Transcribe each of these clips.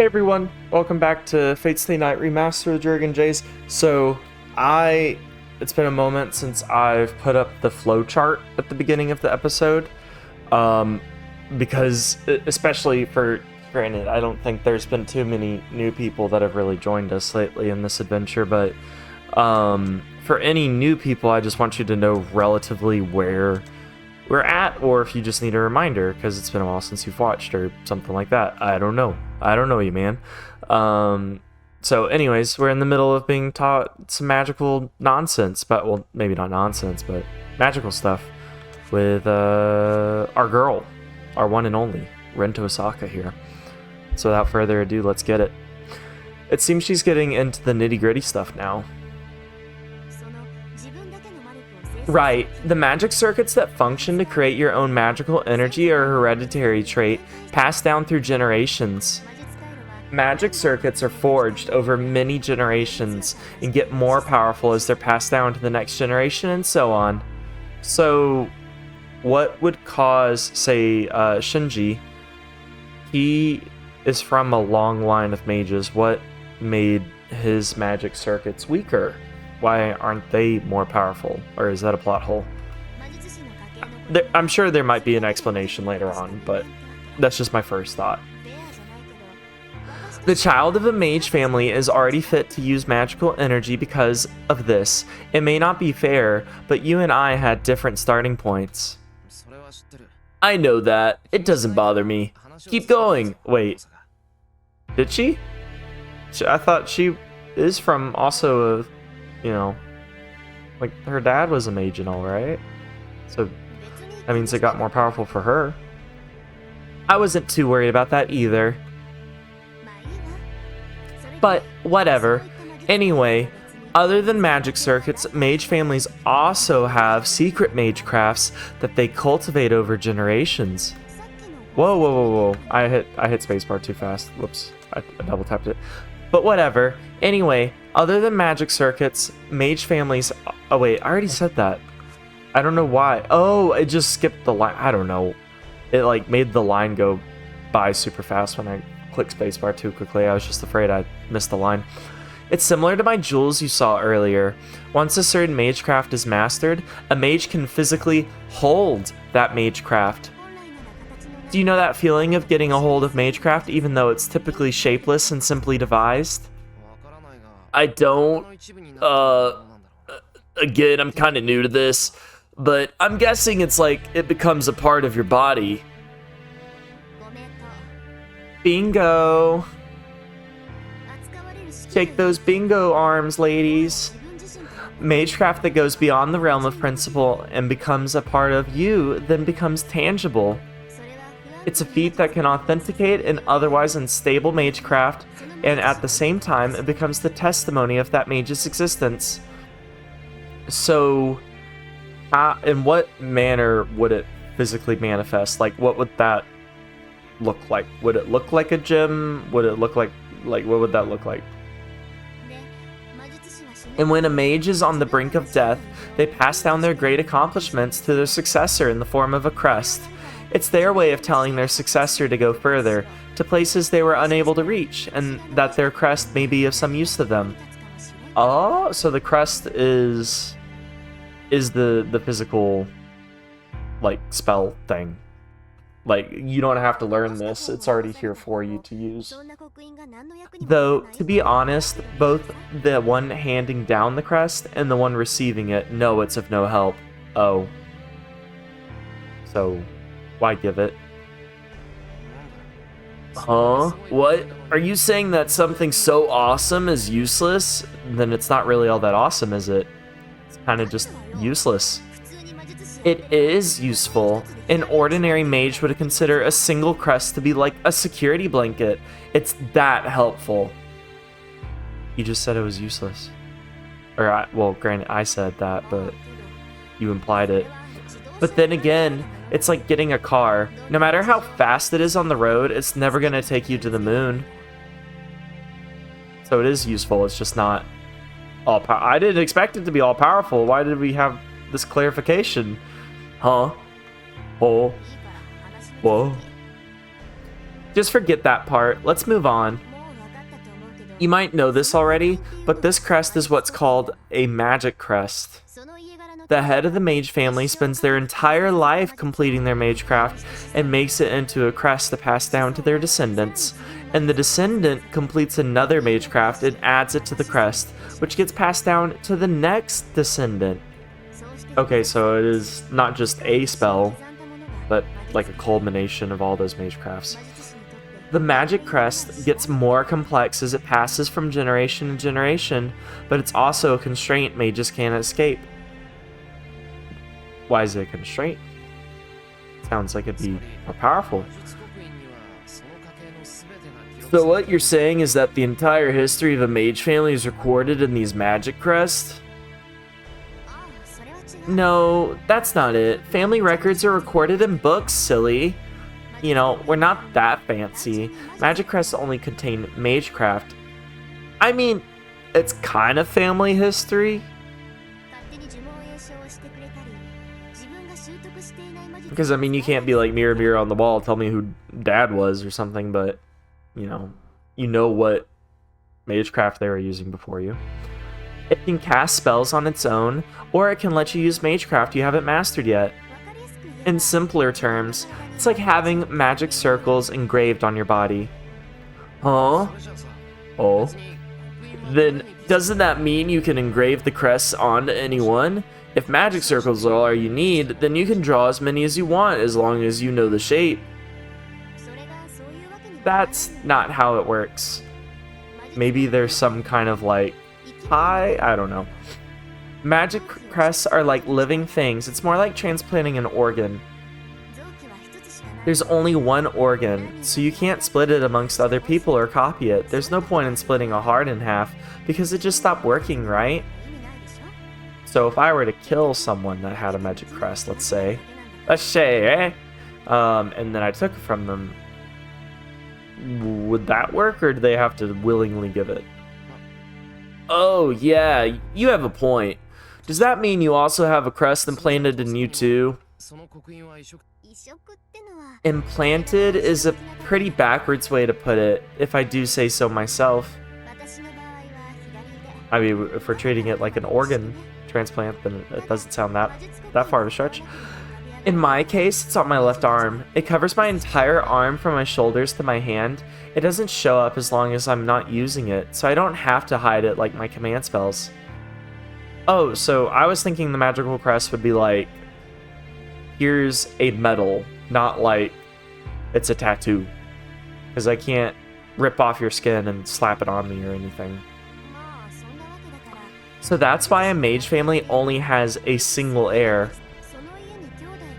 Hey everyone, welcome back to Fate's Stay Night Remastered with Jurgen Jays. It's been a moment since I've put up the flowchart at the beginning of the episode. Because, especially granted, I don't think there's been too many new people that have really joined us lately in this adventure, but for any new people, I just want you to know relatively where we're at, or if you just need a reminder because it's been a while since you've watched or something like that. I don't know you, man. So anyways, we're in the middle of being taught some magical nonsense, but well, maybe not nonsense, but magical stuff with our girl, our one and only RIn Tohsaka here. So without further ado, let's get it. It seems she's getting into the nitty-gritty stuff now. Right, the magic circuits that function to create your own magical energy are a hereditary trait passed down through generations. Magic circuits are forged over many generations and get more powerful as they're passed down to the next generation and so on. So, what would cause, say, Shinji, he is from a long line of mages, what made his magic circuits weaker? Why aren't they more powerful? Or is that a plot hole? I'm sure there might be an explanation later on, but that's just my first thought. The child of a mage family is already fit to use magical energy because of this. It may not be fair, but you and I had different starting points. I know that. It doesn't bother me. Keep going. Wait. Did she? I thought she is from also a... You know, like her dad was a mage and all, right? So that means it got more powerful for her. I wasn't too worried about that either. But whatever. Anyway, other than magic circuits, mage families also have secret mage crafts that they cultivate over generations. Whoa, whoa, whoa, whoa. I hit spacebar too fast. Whoops. I double tapped it. But whatever. Anyway, other than magic circuits, mage families... Oh wait, I already said that. I don't know why. Oh, it just skipped the line. I don't know. It like made the line go by super fast when I clicked spacebar too quickly. I was just afraid I missed the line. It's similar to my jewels you saw earlier. Once a certain magecraft is mastered, a mage can physically hold that magecraft. Do you know that feeling of getting a hold of magecraft even though it's typically shapeless and simply devised? I don't. Again, I'm kind of new to this, but I'm guessing it's like it becomes a part of your body. Bingo. Take those bingo arms, ladies. Magecraft that goes beyond the realm of principle and becomes a part of you, then becomes tangible. It's a feat that can authenticate an otherwise unstable magecraft, and at the same time, it becomes the testimony of that mage's existence. So, in what manner would it physically manifest? Like, what would that look like? Would it look like a gem? Would it look like what would that look like? And when a mage is on the brink of death, they pass down their great accomplishments to their successor in the form of a crest. It's their way of telling their successor to go further, to places they were unable to reach, and that their crest may be of some use to them. Oh, so the crest is the physical, like, spell thing. Like, you don't have to learn this, it's already here for you to use. Though, to be honest, both the one handing down the crest and the one receiving it know it's of no help. Oh. So... why give it? Huh? What? Are you saying that something so awesome is useless? Then it's not really all that awesome, is it? It's kind of just useless. It is useful. An ordinary mage would consider a single crest to be like a security blanket. It's that helpful. You just said it was useless. Or, well, granted, I said that, but you implied it. But then again, it's like getting a car. No matter how fast it is on the road, it's never going to take you to the moon. So it is useful, it's just not all powerful. I didn't expect it to be all powerful. Why did we have this clarification? Huh? Oh. Whoa. Just forget that part. Let's move on. You might know this already, but this crest is what's called a magic crest. The head of the mage family spends their entire life completing their magecraft and makes it into a crest to pass down to their descendants, and the descendant completes another magecraft and adds it to the crest, which gets passed down to the next descendant. Okay, so it is not just a spell, but like a culmination of all those magecrafts. The magic crest gets more complex as it passes from generation to generation, but it's also a constraint mages can't escape. Why is it a constraint? Sounds like it'd be more powerful. So what you're saying is that the entire history of a mage family is recorded in these magic crests? No, that's not it. Family records are recorded in books, silly. You know, we're not that fancy. Magic crests only contain magecraft. I mean, it's kind of family history. Because, I mean, you can't be like, mirror, mirror on the wall, tell me who dad was or something, but, you know what magecraft they were using before you. It can cast spells on its own, or it can let you use magecraft you haven't mastered yet. In simpler terms, it's like having magic circles engraved on your body. Huh? Oh. Then, doesn't that mean you can engrave the crests onto anyone? If magic circles are all you need, then you can draw as many as you want as long as you know the shape. That's not how it works. Maybe there's some kind of like tie? I don't know. Magic crests are like living things. It's more like transplanting an organ. There's only one organ, so you can't split it amongst other people or copy it. There's no point in splitting a heart in half, because it just stopped working, right? So if I were to kill someone that had a magic crest, let's say, and then I took it from them, would that work, or do they have to willingly give it? Oh yeah, you have a point. Does that mean you also have a crest implanted in you too? Implanted is a pretty backwards way to put it, if I do say so myself. I mean, if we're treating it like an organ transplant, then it doesn't sound that far of a stretch. In my case, it's on my left arm. It covers my entire arm from my shoulders to my hand. It doesn't show up as long as I'm not using it, so I don't have to hide it like my command spells. Oh, so I was thinking the magical crest would be like, here's a medal, not like it's a tattoo. Because I can't rip off your skin and slap it on me or anything. So that's why a mage family only has a single heir.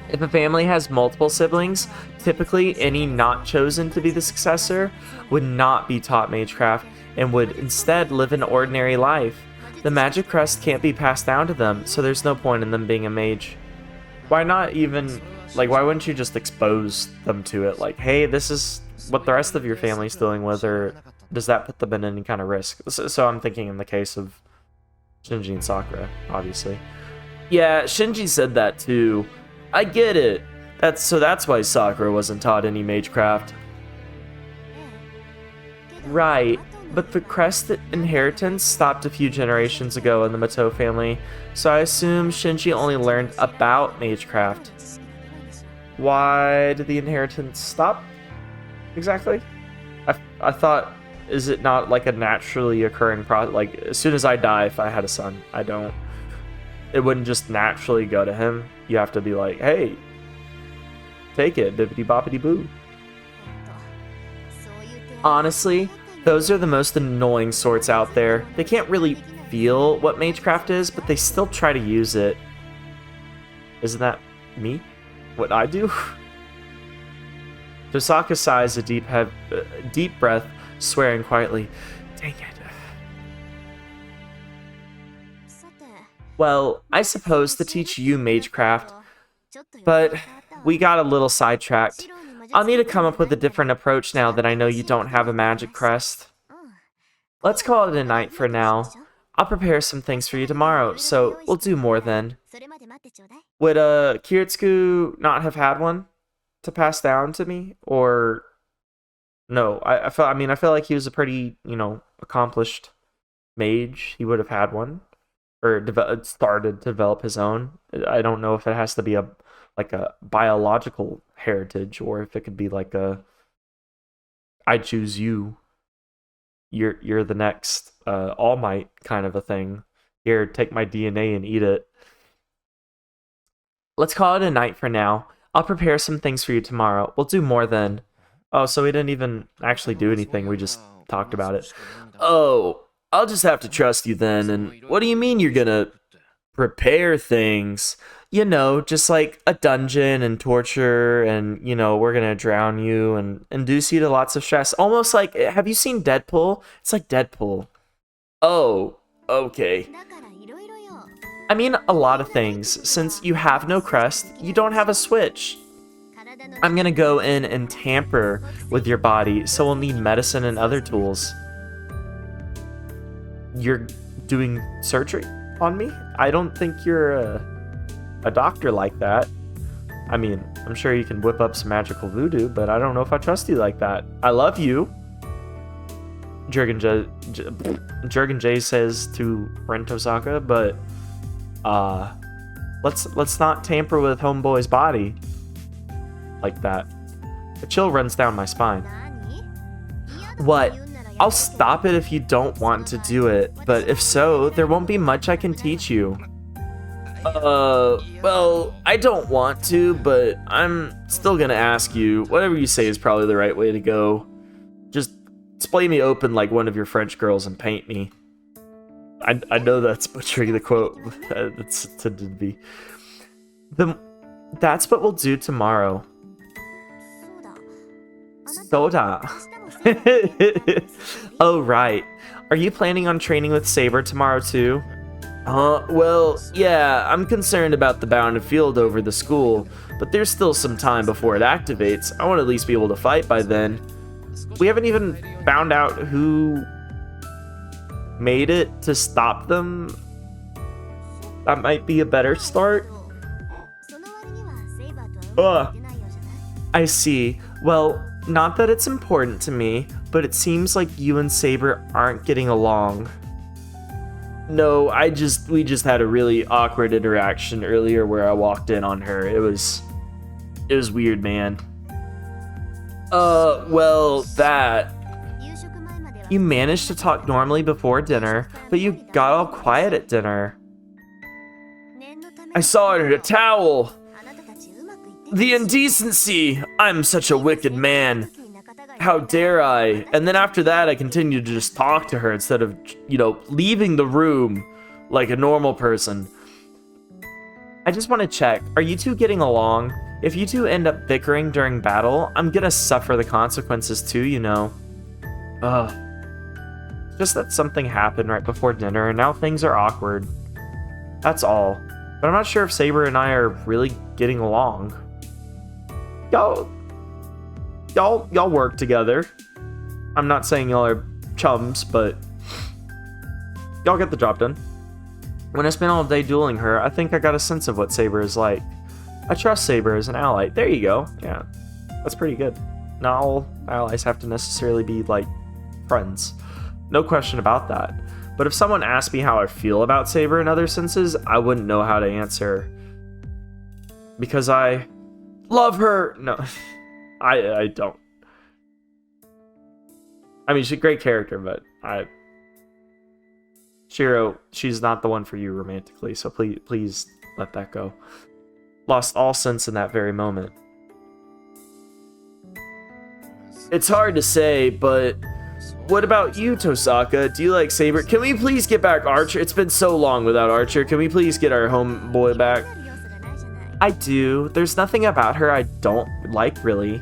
If a family has multiple siblings, typically any not chosen to be the successor would not be taught magecraft and would instead live an ordinary life. The magic crest can't be passed down to them, so there's no point in them being a mage. Why not even, like, why wouldn't you just expose them to it? Like, hey, this is what the rest of your family's dealing with, or does that put them in any kind of risk? So I'm thinking in the case of Shinji and Sakura, obviously. Yeah, Shinji said that too. I get it. That's why Sakura wasn't taught any magecraft. Right, but the crest inheritance stopped a few generations ago in the Mato family, so I assume Shinji only learned about magecraft. Why did the inheritance stop? Exactly? I thought, is it not like a naturally occurring process? Like, as soon as I die, if I had a son, it wouldn't just naturally go to him. You have to be like, hey, take it, bippity boppity boo. Honestly, those are the most annoying sorts out there. They can't really feel what magecraft is, but they still try to use it. Isn't that me? What I do? Tohsaka sighs a deep breath, swearing quietly, dang it. Well, I suppose to teach you magecraft, but we got a little sidetracked. I'll need to come up with a different approach now that I know you don't have a magic crest. Let's call it a night for now. I'll prepare some things for you tomorrow, so we'll do more then. Would Kiritsugu not have had one to pass down to me, or No, I feel like he was a pretty, accomplished mage. He would have had one or started to develop his own. I don't know if it has to be a biological heritage or if it could be like a I choose you. You're the next All Might kind of a thing. Here, take my DNA and eat it. Let's call it a night for now. I'll prepare some things for you tomorrow. We'll do more then. Oh, so we didn't even actually do anything. We just talked about it. Oh, I'll just have to trust you then. And what do you mean you're gonna prepare things? Just like a dungeon and torture and, we're gonna drown you and induce you to lots of stress. Almost like, have you seen Deadpool? It's like Deadpool. Oh, okay. I mean, a lot of things. Since you have no crest, you don't have a switch. I'm gonna go in and tamper with your body, so we'll need medicine and other tools. You're doing surgery on me? I don't think you're a doctor like that. I mean, I'm sure you can whip up some magical voodoo, but I don't know if I trust you like that. I love you. Jurgen J says to RIn Tohsaka, but let's not tamper with homeboy's body like that. A chill runs down my spine. What? I'll stop it if you don't want to do it, but if so, there won't be much I can teach you. Well, I don't want to, but I'm still gonna ask you. Whatever you say is probably the right way to go. Just splay me open like one of your French girls and paint me. I know that's butchering the quote. It's intended to be. That's what we'll do tomorrow. Soda. Oh, right. Are you planning on training with Saber tomorrow too? Well, yeah, I'm concerned about the bounded field over the school, but there's still some time before it activates. I want to at least be able to fight by then. We haven't even found out who made it to stop them. That might be a better start. Ugh. I see. Well, not that it's important to me, but it seems like you and Saber aren't getting along. No, we just had a really awkward interaction earlier where I walked in on her. It was weird, man. Well, that. You managed to talk normally before dinner, but you got all quiet at dinner. I saw her in a towel. The indecency! I'm such a wicked man. How dare I? And then after that, I continued to just talk to her instead of, leaving the room like a normal person. I just want to check, are you two getting along? If you two end up bickering during battle, I'm gonna suffer the consequences too, Ugh. Just that something happened right before dinner and now things are awkward. That's all. But I'm not sure if Saber and I are really getting along. Y'all work together. I'm not saying y'all are chums, but y'all get the job done. When I spent all day dueling her, I think I got a sense of what Saber is like. I trust Saber as an ally. There you go. Yeah, that's pretty good. Not all allies have to necessarily be, friends. No question about that. But if someone asked me how I feel about Saber in other senses, I wouldn't know how to answer. Because I love her. No, I don't. I mean, she's a great character, but Shiro, she's not the one for you romantically, so please let that go. Lost all sense in that very moment. It's hard to say, but what about you, Tohsaka? Do you like Saber? Can we please get back Archer? It's been so long without Archer. Can we please get our homeboy back? I do. There's nothing about her I don't like, really.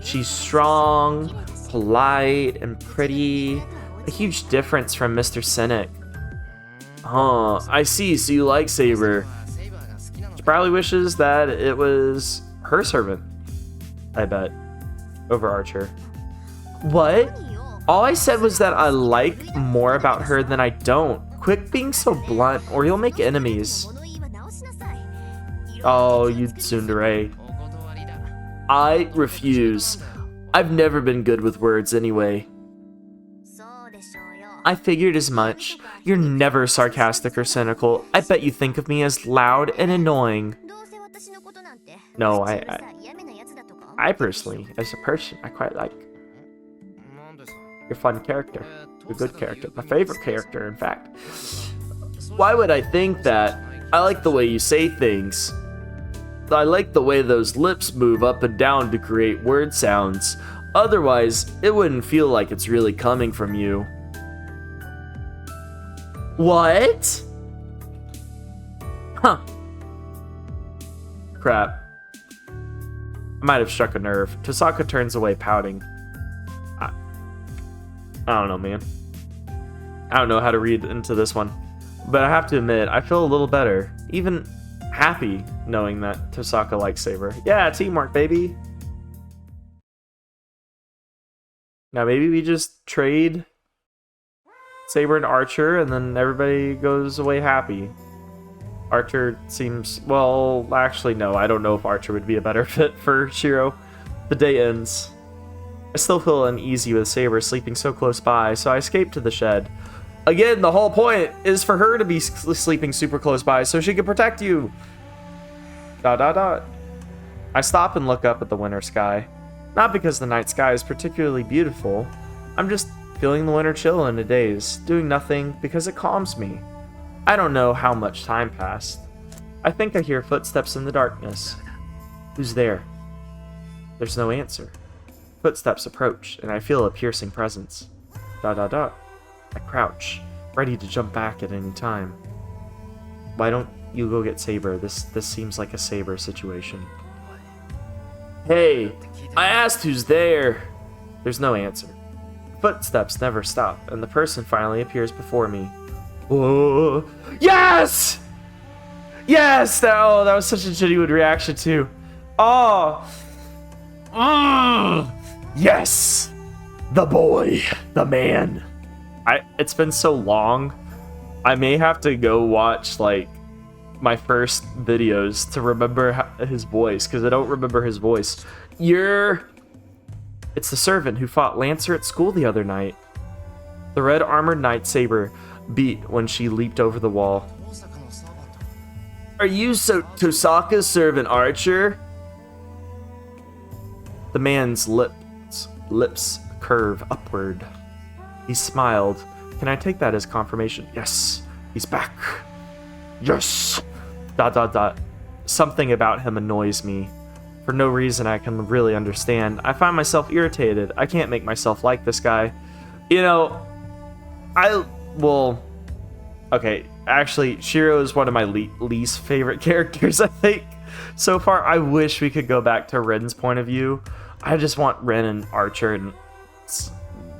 She's strong, polite, and pretty. A huge difference from Mr. Cynic. Huh, I see, so you like Saber. She probably wishes that it was her servant, I bet, over Archer. What? All I said was that I like more about her than I don't. Quit being so blunt, or you'll make enemies. Oh, you tsundere. I refuse. I've never been good with words anyway. I figured as much. You're never sarcastic or cynical. I bet you think of me as loud and annoying. No, I personally, as a person, I quite like. You're a fun character. You're a good character. My favorite character, in fact. Why would I think that? I like the way you say things. I like the way those lips move up and down to create word sounds. Otherwise, it wouldn't feel like it's really coming from you. What? Huh. Crap. I might have struck a nerve. Tohsaka turns away, pouting. I don't know, man. I don't know how to read into this one. But I have to admit, I feel a little better. Even happy knowing that Tohsaka likes Saber. Yeah, teamwork, baby. Now maybe we just trade Saber and ARHCER, and then everybody goes away happy. ARHCER seems... Well, actually, no. I don't know if ARHCER would be a better fit for Shiro. The day ends. I still feel uneasy with Saber sleeping so close by, so I escape to the shed. Again, the whole point is for her to be sleeping super close by so she can protect you. ... I stop and look up at the winter sky. Not because the night sky is particularly beautiful. I'm just feeling the winter chill in a daze, doing nothing because it calms me. I don't know how much time passed. I think I hear footsteps in the darkness. Who's there? There's no answer. Footsteps approach, and I feel a piercing presence. ... I crouch, ready to jump back at any time. Why don't you go get Saber? This seems like a Saber situation. Hey, I asked who's there. There's no answer. Footsteps never stop, and the person finally appears before me. Whoa! Yes! Yes! That was such a genuine reaction too. Oh! Yes! The boy, the man. It's been so long. I may have to go watch like my first videos to remember his voice, because I don't remember his voice. It's the servant who fought Lancer at school the other night. The red armored knight Saber beat when she leaped over the wall. Are you Tohsaka's servant ARHCER? The man's lips curve upward. He smiled. Can I take that as confirmation? Yes, he's back. Yes! ... Something about him annoys me. For no reason I can really understand. I find myself irritated. I can't make myself like this guy. You know, okay, actually, Shiro is one of my least favorite characters, I think. So far, I wish we could go back to Rin's point of view. I just want Rin and ARHCER and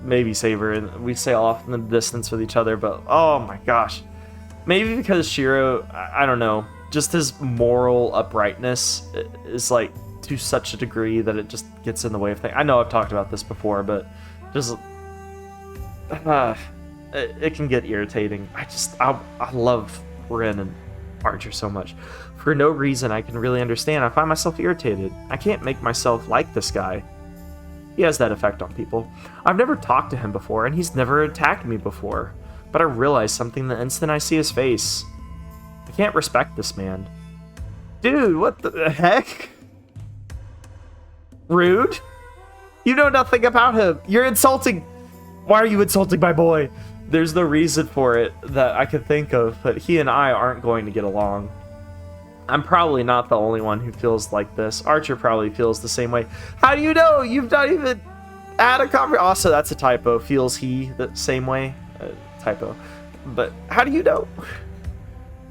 maybe Saber, and we sail off in the distance with each other, but oh my gosh. Maybe because Shiro, I don't know, just his moral uprightness is like to such a degree that it just gets in the way of things. I know I've talked about this before, but just it can get irritating. I love Rin and ARHCER so much. For no reason I can really understand, I find myself irritated. I can't make myself like this guy. He has that effect on people. I've never talked to him before, and he's never attacked me before. But I realize something the instant I see his face. I can't respect this man. Dude, what the heck? Rude? You know nothing about him. You're insulting. Why are you insulting my boy? There's no reason for it that I could think of, but he and I aren't going to get along. I'm probably not the only one who feels like this. ARHCER probably feels the same way. How do you know? You've not even had a conversation. Also, that's a typo. Feels he the same way? Typo. But how do you know?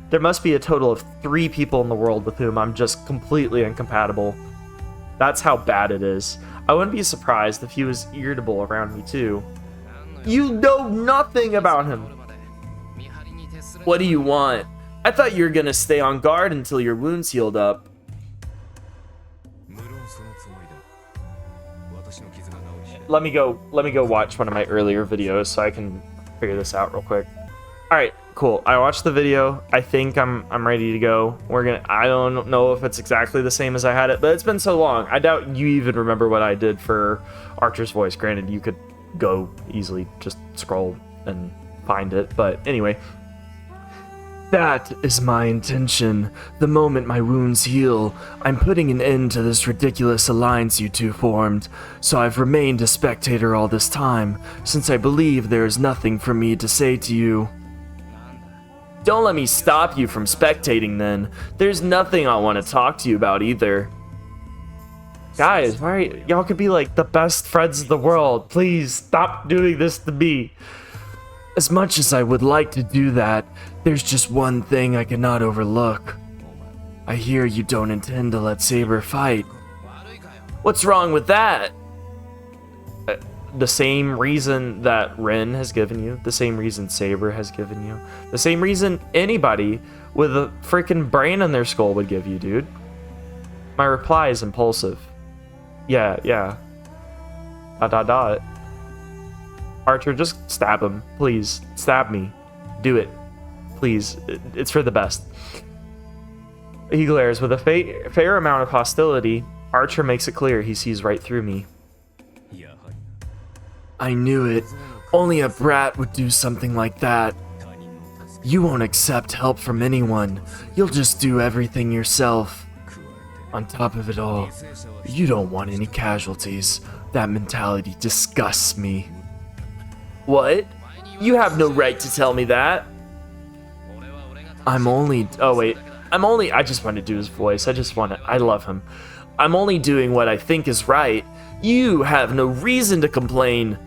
There must be a total of 3 people in the world with whom I'm just completely incompatible. That's how bad it is. I wouldn't be surprised if he was irritable around me too. You know nothing about him. What do you want? I thought you were gonna stay on guard until your wounds healed up. Let me go watch one of my earlier videos so I can figure this out real quick. Alright, cool. I watched the video. I think I'm ready to go. I don't know if it's exactly the same as I had it, but it's been so long. I doubt you even remember what I did for Archer's voice. Granted, you could go easily, just scroll and find it, but anyway. That is my intention. The moment my wounds heal, I'm putting an end to this ridiculous alliance you two formed, so I've remained a spectator all this time, since I believe there is nothing for me to say to you. Don't let me stop you from spectating then. There's nothing I want to talk to you about either. Guys, y'all could be like the best friends in the world. Please stop doing this to me. As much as I would like to do that, there's just one thing I cannot overlook. I hear you don't intend to let Saber fight. What's wrong with that? The same reason that Rin has given you, the same reason Saber has given you, the same reason anybody with a freaking brain in their skull would give you, dude. My reply is impulsive. Yeah. ... Archer, just stab him. Please, stab me. Do it. Please, it's for the best. He glares. With a fair amount of hostility, Archer makes it clear he sees right through me. I knew it. Only a brat would do something like that. You won't accept help from anyone. You'll just do everything yourself. On top of it all, you don't want any casualties. That mentality disgusts me. What? You have no right to tell me that. I just want to do his voice. I love him. I'm only doing what I think is right. You have no reason to complain.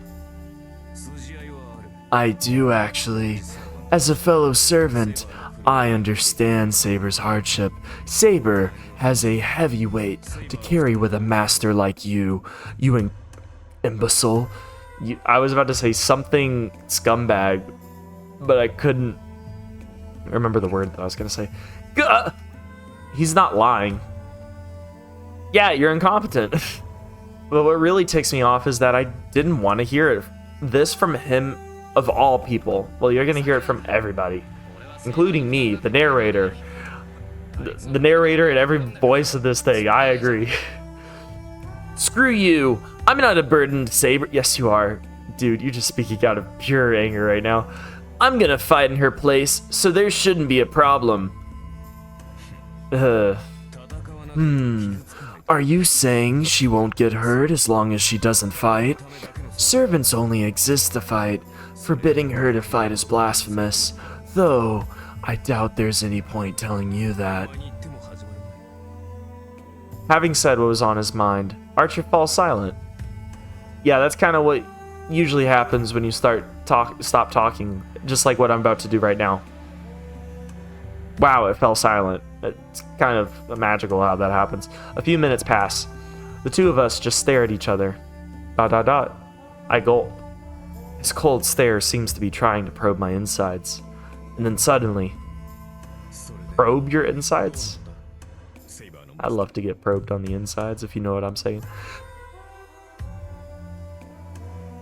I do, actually. As a fellow servant, I understand Saber's hardship. Saber has a heavy weight to carry with a master like you. You imbecile. I was about to say something scumbag, but I couldn't remember the word that I was going to say. Gah! He's not lying. Yeah, you're incompetent. But what really ticks me off is that I didn't want to hear this from him of all people. Well, you're going to hear it from everybody, including me, the narrator. The narrator and every voice of this thing. I agree. Screw you. I'm not a burden to Saber. Yes, you are. Dude, you're just speaking out of pure anger right now. I'm gonna fight in her place, so there shouldn't be a problem. Are you saying she won't get hurt as long as she doesn't fight? Servants only exist to fight. Forbidding her to fight is blasphemous. Though, I doubt there's any point telling you that. Having said what was on his mind, Archer falls silent. Yeah, that's kind of what usually happens when you stop talking, just like what I'm about to do right now. Wow, it fell silent. It's kind of magical how that happens. A few minutes pass. The two of us just stare at each other. ... I gulp. His cold stare seems to be trying to probe my insides. And then suddenly... Probe your insides? I'd love to get probed on the insides, if you know what I'm saying.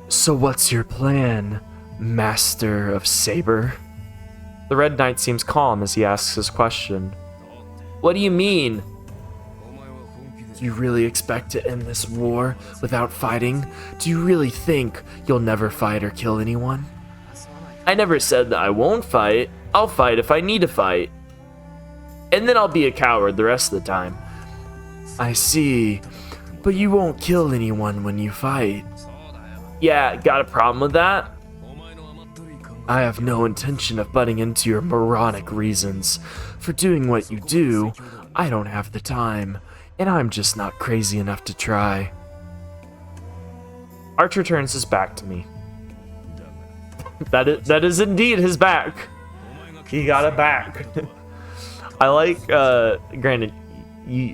So what's your plan, Master of Saber? The Red Knight seems calm as he asks his question. What do you mean? Do you really expect to end this war without fighting? Do you really think you'll never fight or kill anyone? I never said that I won't fight. I'll fight if I need to fight. And then I'll be a coward the rest of the time. I see. But you won't kill anyone when you fight. Yeah, got a problem with that? I have no intention of butting into your moronic reasons. For doing what you do, I don't have the time, and I'm just not crazy enough to try. Archer turns his back to me. That is indeed his back. He got a back. I like, granted,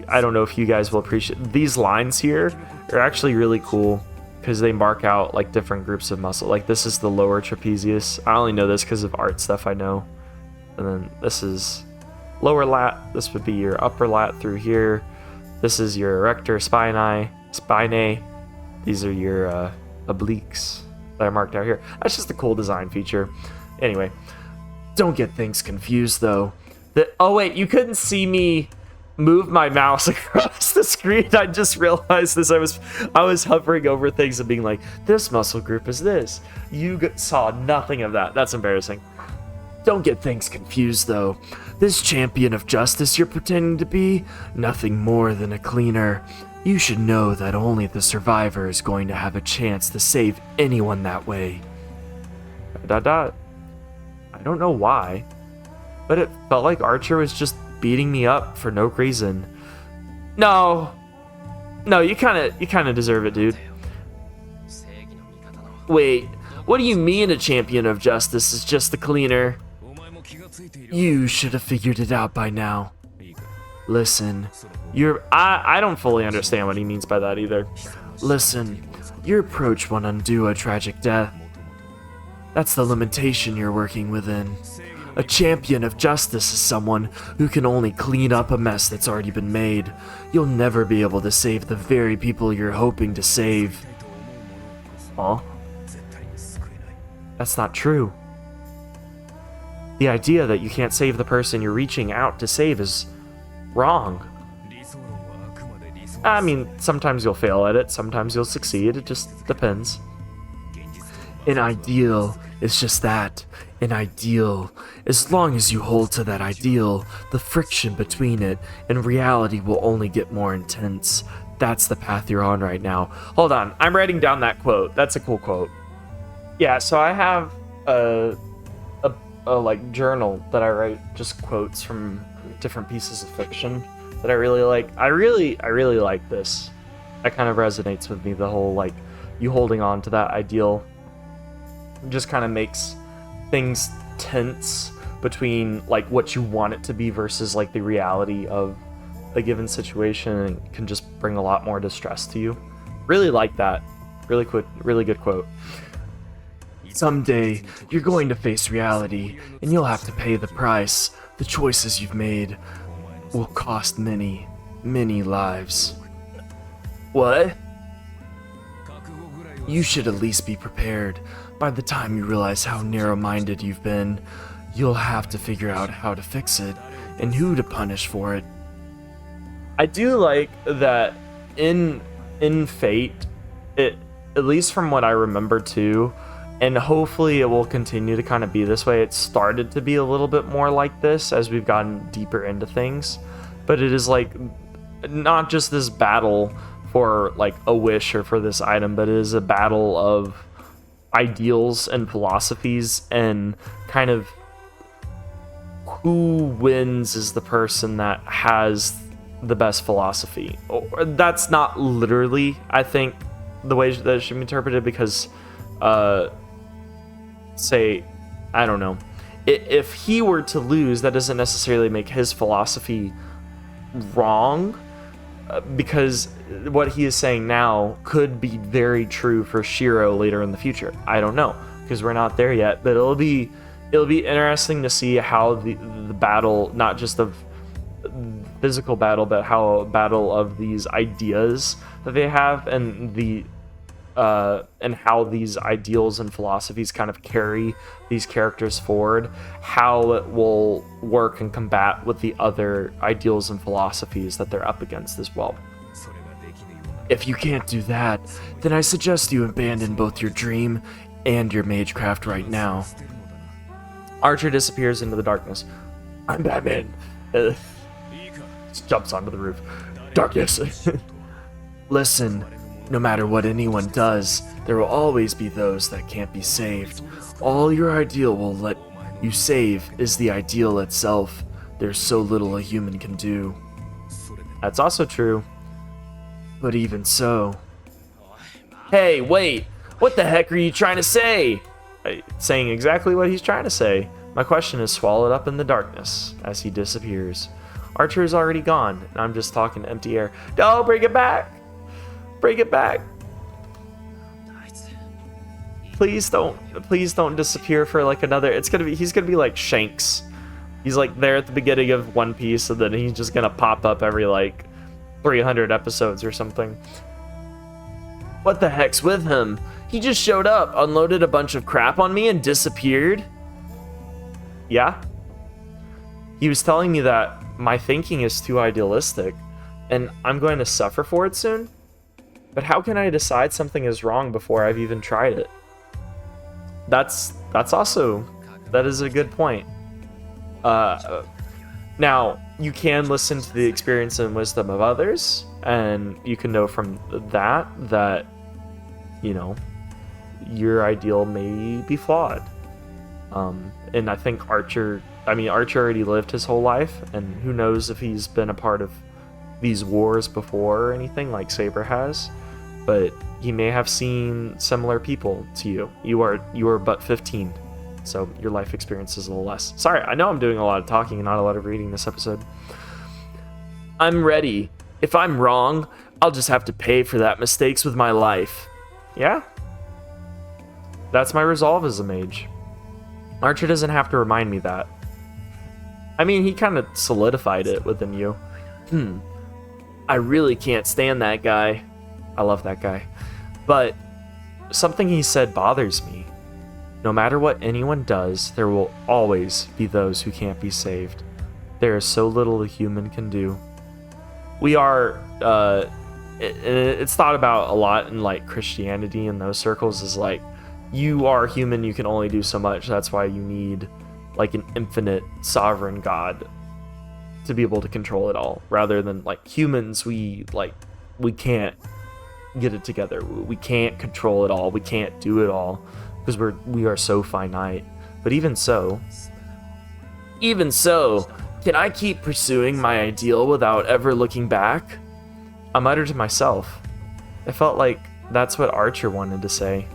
I don't know if you guys will appreciate, these lines here are actually really cool. Because they mark out like different groups of muscle. Like this is the lower trapezius. I only know this because of art stuff I know. And then this is lower lat. This would be your upper lat through here. This is your erector spinae. These are your obliques that are marked out here. That's just a cool design feature. Anyway, Don't get things confused, though. Oh, wait, you couldn't see me move my mouse across the screen. I just realized this. I was hovering over things and being like, this muscle group is this. You saw nothing of that. That's embarrassing. Don't get things confused, though. This champion of justice you're pretending to be, nothing more than a cleaner. You should know that only the survivor is going to have a chance to save anyone that way. ... I don't know why, but it felt like Archer was just beating me up for no reason. No, you kind of deserve it, dude. Wait, what do you mean a champion of justice is just the cleaner? You should have figured it out by now. Listen, I don't fully understand what he means by that either. Listen, your approach won't undo a tragic death. That's the limitation you're working within. A champion of justice is someone who can only clean up a mess that's already been made. You'll never be able to save the very people you're hoping to save. Huh? That's not true. The idea that you can't save the person you're reaching out to save is wrong. I mean, sometimes you'll fail at it, sometimes you'll succeed, it just depends. An ideal is just that, an ideal. As long as you hold to that ideal, the friction between it and reality will only get more intense. That's the path you're on right now. Hold on, I'm writing down that quote. That's a cool quote. Yeah, so I have a like journal that I write just quotes from different pieces of fiction that I really like. I really like this. That kind of resonates with me, the whole like you holding on to that ideal just kind of makes things tense between like what you want it to be versus like the reality of a given situation, and can just bring a lot more distress to you. Really like that. Really good quote. Someday you're going to face reality and you'll have to pay the price. The choices you've made will cost many, many lives. What? You should at least be prepared. By the time you realize how narrow-minded you've been, you'll have to figure out how to fix it and who to punish for it. I do like that in Fate, it, at least from what I remember too, and hopefully it will continue to kind of be this way, it started to be a little bit more like this as we've gotten deeper into things, but it is like not just this battle for like a wish or for this item, but it is a battle of ideals and philosophies, and kind of who wins is the person that has the best philosophy. Or that's not literally, I think, the way that it should be interpreted, because say, I don't know, if he were to lose, that doesn't necessarily make his philosophy wrong, because what he is saying now could be very true for Shiro later in the future. I don't know, because we're not there yet, but it'll be interesting to see how the battle, not just of physical battle, but how a battle of these ideas that they have, and how these ideals and philosophies kind of carry these characters forward, how it will work and combat with the other ideals and philosophies that they're up against as well. If you can't do that, then I suggest you abandon both your dream and your magecraft right now. Archer disappears into the darkness. I'm Batman. Just jumps onto the roof. Darkness. Listen. No matter what anyone does, there will always be those that can't be saved. All your ideal will let you save is the ideal itself. There's so little a human can do. That's also true. But even so... Hey, wait! What the heck are you trying to say? Saying exactly what he's trying to say. My question is swallowed up in the darkness as he disappears. Archer is already gone, and I'm just talking to empty air. No, bring it back! Bring it back. Please don't disappear for like another. He's gonna be like Shanks. He's like there at the beginning of One Piece, and then he's just gonna pop up every like 300 episodes or something. What the heck's with him? He just showed up, unloaded a bunch of crap on me, and disappeared. Yeah? He was telling me that my thinking is too idealistic, and I'm going to suffer for it soon? But how can I decide something is wrong before I've even tried it? That is a good point. Now, you can listen to the experience and wisdom of others, and you can know from that, you know, your ideal may be flawed. And I think Archer already lived his whole life, and who knows if he's been a part of these wars before or anything like Saber has, but he may have seen similar people to you. You are but 15, so your life experience is a little less. Sorry, I know I'm doing a lot of talking and not a lot of reading this episode. I'm ready. If I'm wrong, I'll just have to pay for that mistakes with my life. Yeah? That's my resolve as a mage. Archer doesn't have to remind me that. I mean, he kind of solidified it within you. I really can't stand that guy. I love that guy. But something he said bothers me. No matter what anyone does, there will always be those who can't be saved. There is so little a human can do. We are, it's thought about a lot in like Christianity and those circles, is like, you are human, you can only do so much. That's why you need like an infinite sovereign God to be able to control it all, rather than like humans, we can't get it together. We can't control it all. We can't do it all because we are so finite. But even so, can I keep pursuing my ideal without ever looking back? I muttered to myself. I felt like that's what Archer wanted to say.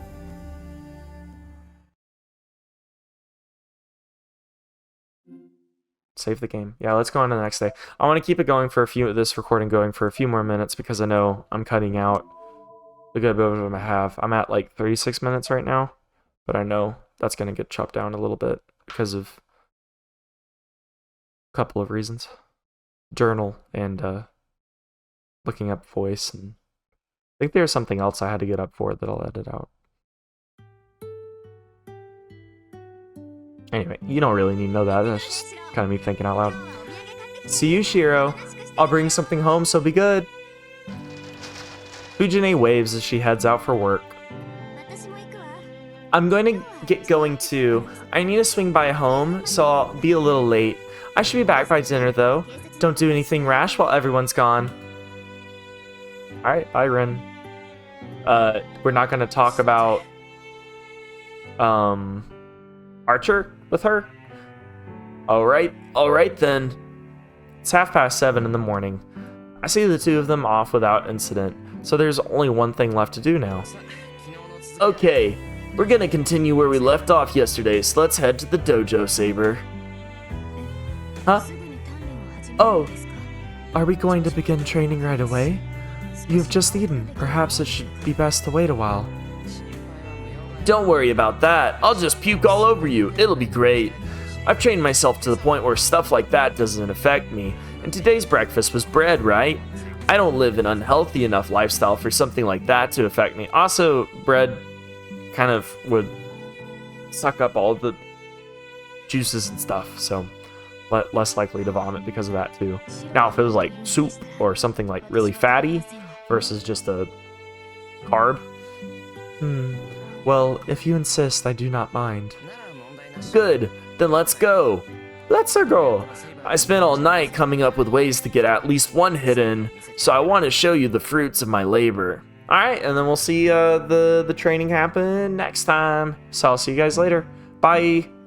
Save the game. Yeah, let's go on to the next day. I want to keep it going for this recording going for a few more minutes because I know I'm cutting out a good bit of what I have. I'm at like 36 minutes right now, but I know that's going to get chopped down a little bit because of a couple of reasons. Journal and looking up voice, and I think there's something else I had to get up for that I'll edit out. Anyway, you don't really need to know that. That's just kind of me thinking out loud. See you, Shiro. I'll bring something home, so be good. Fujine waves as she heads out for work. I'm going to get going too. I need to swing by home, so I'll be a little late. I should be back by dinner, though. Don't do anything rash while everyone's gone. Alright, bye, Rin. We're not going to talk about Archer with her? Alright then. It's 7:30 in the morning. I see the two of them off without incident, so there's only one thing left to do now. Okay, we're gonna continue where we left off yesterday, so let's head to the dojo, Saber. Huh? Oh, are we going to begin training right away? You've just eaten. Perhaps it should be best to wait a while. Don't worry about that. I'll just puke all over you. It'll be great. I've trained myself to the point where stuff like that doesn't affect me, and today's breakfast was bread, right? I don't live an unhealthy enough lifestyle for something like that to affect me. Also, bread kind of would suck up all the juices and stuff, so less likely to vomit because of that too. Now, if it was like soup or something like really fatty versus just a carb, well, if you insist, I do not mind. Good, then let's go. Let's go. I spent all night coming up with ways to get at least one hit in, so I want to show you the fruits of my labor. Alright, and then we'll see the training happen next time. So I'll see you guys later. Bye.